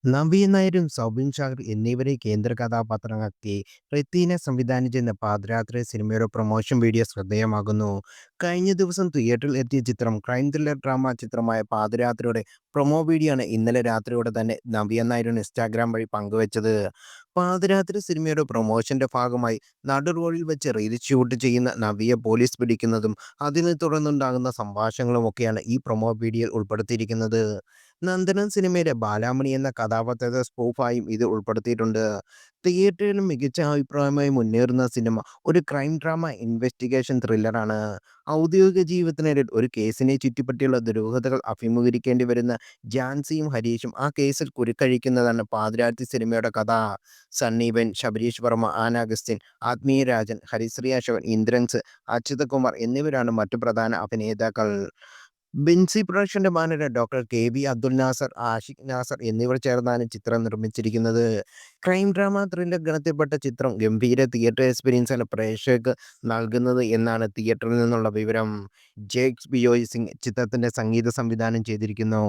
നവീൻ നായരും സൗബിൻ ഷാഹിർ എന്നിവരെ കേന്ദ്ര കഥാപാത്രമാക്കി റെത്തീന സംവിധാനം ചെയ്യുന്ന പാദയാത്ര സിനിമയുടെ പ്രൊമോഷൻ വീഡിയോ ശ്രദ്ധേയമാകുന്നു. കഴിഞ്ഞ ദിവസം തിയേറ്ററിൽ എത്തിയ ചിത്രം ക്രൈം ത്രില്ലർ ഡ്രാമ ചിത്രമായ പാദയാത്രയുടെ പ്രൊമോ വീഡിയോ ആണ് ഇന്നലെ രാത്രിയോടെ തന്നെ നവ്യ നായർ ഇൻസ്റ്റാഗ്രാം വഴി പങ്കുവച്ചത്. പാദയാത്ര സിനിമയുടെ പ്രൊമോഷന്റെ ഭാഗമായി നടു റോഡിൽ വെച്ച് റീൽ ഷൂട്ട് ചെയ്യുന്ന നവ്യയെ പോലീസ് പിടിക്കുന്നതും അതിനെ തുടർന്നുണ്ടാകുന്ന സംഭാഷണങ്ങളും ഒക്കെയാണ് ഈ പ്രൊമോ വീഡിയോയിൽ ഉൾപ്പെടുത്തിയിരിക്കുന്നത്. നന്ദനം സിനിമയിലെ ബാലാമണി എന്ന കഥാപാത്രത്തെ സ്പൂഫായും ഇത് ഉൾപ്പെടുത്തിയിട്ടുണ്ട്. തിയേറ്ററിലും മികച്ച അഭിപ്രായമായി മുന്നേറുന്ന സിനിമ ഒരു ക്രൈം ഡ്രാമ ഇൻവെസ്റ്റിഗേഷൻ ത്രില്ലറാണ്. ഔദ്യോഗിക ജീവിതത്തിനിടയിൽ ഒരു കേസിനെ ചുറ്റിപ്പറ്റിയുള്ള ദുരൂഹതകൾ അഭിമുഖീകരിക്കേണ്ടി വരുന്ന ജാൻസിയും ഹരീഷും ആ കേസിൽ കുരുക്കഴിക്കുന്നതാണ് പാതിരാത്രി സിനിമയുടെ കഥ. സണ്ണി വെൻ, ശബരീഷ് വർമ്മ, ആന അഗസ്റ്റിൻ, ആത്മീയ രാജൻ, ഹരിശ്രീ അശോകൻ, ഇന്ദ്രൻസ്, അച്യുതകുമാർ എന്നിവരാണ് മറ്റു പ്രധാന അഭിനേതാക്കൾ. ബിൻസി പ്രൊഡക്ഷന്റെ ബാനറിൽ doctor K V Abdul Nasar, Ashiq Nasar എന്നിവർ ചേർന്നാണ് ചിത്രം നിർമ്മിച്ചിരിക്കുന്നത്. ക്രൈം ഡ്രാമ ത്രില്ലർ ഗണത്തിൽപ്പെട്ട ചിത്രം ഗംഭീര തിയേറ്റർ എക്സ്പീരിയൻസാണ് പ്രേക്ഷകർക്ക് നൽകുന്നത് എന്നാണ് തിയേറ്ററിൽ നിന്നുള്ള വിവരം. ജേക്സ് ബിയോയ് സിംഗ് ചിത്രത്തിന്റെ സംഗീത സംവിധാനം ചെയ്തിരിക്കുന്നു.